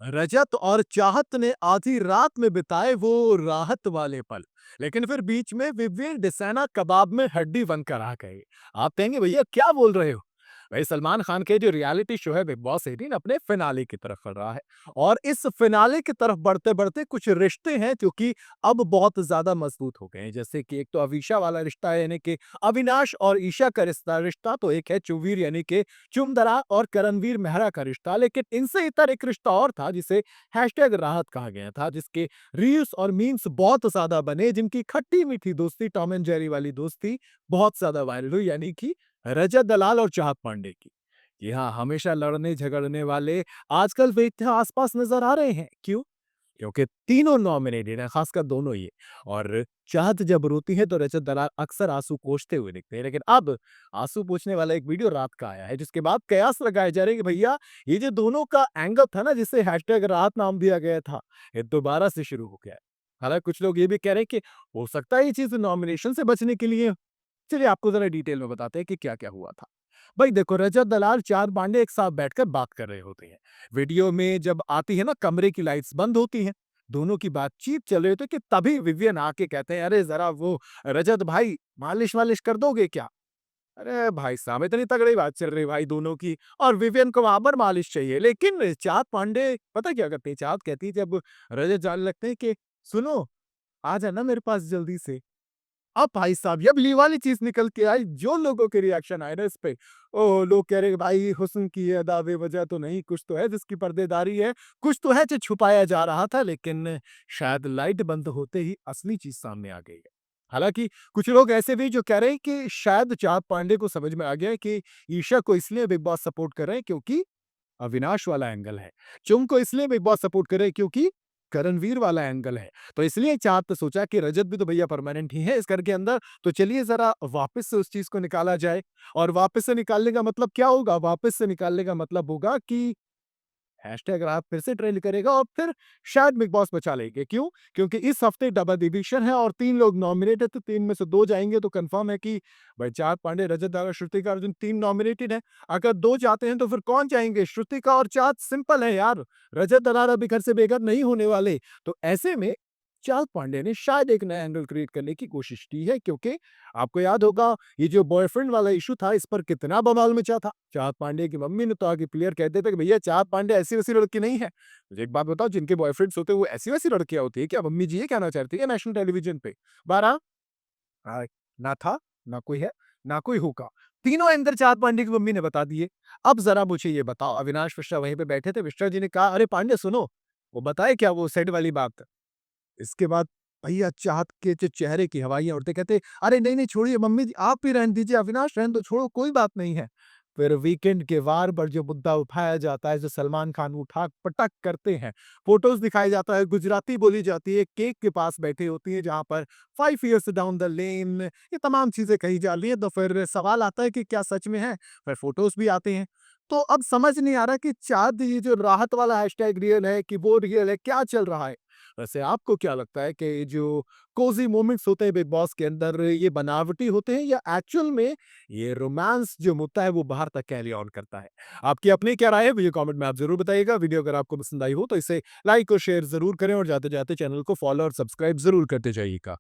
रजत और चाहत ने आधी रात में बिताए वो राहत वाले पल, लेकिन फिर बीच में विवियन डिसाना कबाब में हड्डी बनकर आ गए। आप कहेंगे भैया क्या बोल रहे हो? भाई सलमान खान के जो रियलिटी शो है बिग बॉस 18 अपने फिनाले की तरफ बढ़ रहा है और इस फिनाले की तरफ बढ़ते-बढ़ते कुछ रिश्ते हैं जो कि अब बहुत ज़्यादा मजबूत हो गए हैं। जैसे कि एक तो अवीशा वाला रिश्ता है यानी कि अविनाश और ईशा का रिश्ता रिश्ता तो एक है चुवीर यानी कि चुमदरा और करणवीर मेहरा का रिश्ता, लेकिन इनसे इतर एक रिश्ता और था जिसे हैशटैग राहत कहा गया था, जिसके रील्स और मीम्स बहुत ज़्यादा बने, जिनकी खट्टी-मीठी दोस्ती टॉम एंड जेरी वाली दोस्ती बहुत ज़्यादा वायरल हुई, यानी कि रजत दलाल और चाहत पांडे की। जी हाँ, हमेशा लड़ने-झगड़ने वाले आजकल वे इतने आस-पास नज़र आ रहे हैं। क्यों? क्योंकि तीनों नॉमिनेटेड हैं, खासकर दोनों ही। और चाहत जब रोती है तो रजत दलाल अक्सर आंसू पोंछते हुए दिखते हैं। लेकिन अब आंसू पोंछने वाला एक वीडियो रात का आया है, जिसके बाद कयास लगाए जा रहे हैं कि भैया ये जो दोनों का एंगल था ना जिसे हैशटैग राहत नाम दिया गया था, ये दोबारा से शुरू हो गया है। हालाँकि कुछ लोग ये भी कह रहे हैं कि हो सकता है ये चीज़ नॉमिनेशन से बचने के लिए। चलिए आपको ज़रा डिटेल में बताते हैं कि क्या-क्या हुआ था। भाई देखो रजत दलाल, चार पांडे एक साथ बैठकर बात कर रहे होते हैं। वीडियो में जब आती है ना कमरे की लाइट्स बंद होती हैं। दोनों की बातचीत चल रही होती है कि तभी विवियन आके कहते हैं, "अरे ज़रा वो रजत भाई मालिश-वालिश कर दोगे क्या?" अरे भाई साहब इतनी तगड़ी बात चल रही है भाई दोनों की और विवियन को वहाँ पर मालिश चाहिए। लेकिन चाँद पांडे पता क्या करती है? चाँद कहती है जब रजत जाने लगते हैं कि, "सुनो, आ जाना मेरे पास जल्दी से।" अब भाई साहब जब ये वाली चीज़ निकल के आई, जो लोगों के रिएक्शन आए ना इस पे, ओह! लोग कह रहे हैं भाई हुस्न की ये अदा बेवजह तो नहीं, कुछ तो है जिसकी पर्देदारी है, कुछ तो है जो छुपाया जा रहा था, लेकिन शायद लाइट बंद होते ही असली चीज़ सामने आ गई है। हालाँकि कुछ लोग ऐसे भी जो कह रहे हैं कि शायद चाँद पांडे को समझ में आ गया है कि ईशा को इसलिए बिग बॉस सपोर्ट कर रहे हैं क्योंकि अविनाश वाला एंगल है। चुंग को इसलिए बिग बॉस सपोर्ट कर रहे हैं क्योंकि करणवीर वाला एंगल है। तो इसलिए चाहत तो सोचा कि रजत भी तो भैया परमानेंट ही है इस घर के अंदर, तो चलिए ज़रा वापस से उस चीज़ को निकाला जाए। और वापस से निकालने का मतलब क्या होगा? वापस से निकालने का मतलब होगा कि हैशटैग रात फिर से ट्रेंड करेगा और फिर शायद बिग बॉस बचा लेंगे। क्यों? क्योंकि इस हफ्ते डबल डिविजन है और 3 लोग नॉमिनेट है, तो 3 में से 2 जाएँगे तो कन्फर्म है कि भाई चार पांडे, रजत दादा, श्रुतिका अर्जुन 3 नॉमिनेटेड हैं। अगर 2 जाते हैं तो फिर कौन जाएँगे? श्रुतिका और चाँद सिंपल है यार। रजत दलाल अभी घर से बेघर नहीं होने वाले। तो ऐसे में चाँद पांडे ने शायद एक नया एंगल क्रिएट करने की कोशिश की है क्योंकि आपको याद होगा ये जो बॉयफ्रेंड वाला इश्यू था इस पर कितना बवाल मचा था। चाँद पांडे की मम्मी ने तो आके क्लियर कहते थे कि भैया चाँद पांडे ऐसी-वैसी लड़की नहीं है। मुझे एक बात बताओ जिनके बॉयफ्रेंड्स होते हैं वो ऐसी-वैसी लड़कियाँ होती है क्या? मम्मी जी ये कहना चाहती है नेशनल टेलीविज़न पे? बहरहाल ना था, ना कोई है, ना कोई होगा। तीनों एंकर चाँद पांडे की मम्मी ने बता दिए। अब ज़रा मुझे ये बताओ अविनाश मिश्रा वहीं पे बैठे थे, मिश्रा जी ने कहा, "अरे पांडे सुनो।" वो बताए क्या वो सेड वाली बात? इसके बाद भैया चाहत के चेहरे की हवाइयाँ उड़ते कहते, "अरे नहीं-नहीं छोड़िए मम्मी जी आप ही रहने दीजिए, अविनाश रहने दो, छोड़ो कोई बात नहीं है।" फिर वीकेंड के वार पर जो मुद्दा उठाया जाता है, जो सलमान खान उठा-पटक करते हैं, फ़ोटोज़ दिखाया जाता है, गुजराती बोली जाती है, केक के पास बैठी होती है जहाँ पर 5 इयर्स डाउन द लेन ये तमाम चीज़ें कही जा रही हैं, तो फिर सवाल आता है कि क्या सच में है? फिर फ़ोटोज़ भी आते हैं। तो अब समझ नहीं आ रहा कि चाँद ये जो राहत वाला हैशटैग रियल है कि वो रियल है, क्या चल रहा है? वैसे आपको क्या लगता है कि जो कोज़ी मोमेंट्स होते हैं बिग बॉस के अंदर ये बनावटी होते हैं या एक्चुअल में ये रोमांस जो होता है वो बाहर तक कैरी ऑन करता है? आपकी अपनी क्या राय है मुझे कमेंट में आप ज़रूर बताइएगा। वीडियो अगर आपको पसंद आई हो तो इसे लाइक और शेयर ज़रूर करें और जाते-जाते चैनल को फॉलो और सब्सक्राइब ज़रूर करते जाइएगा।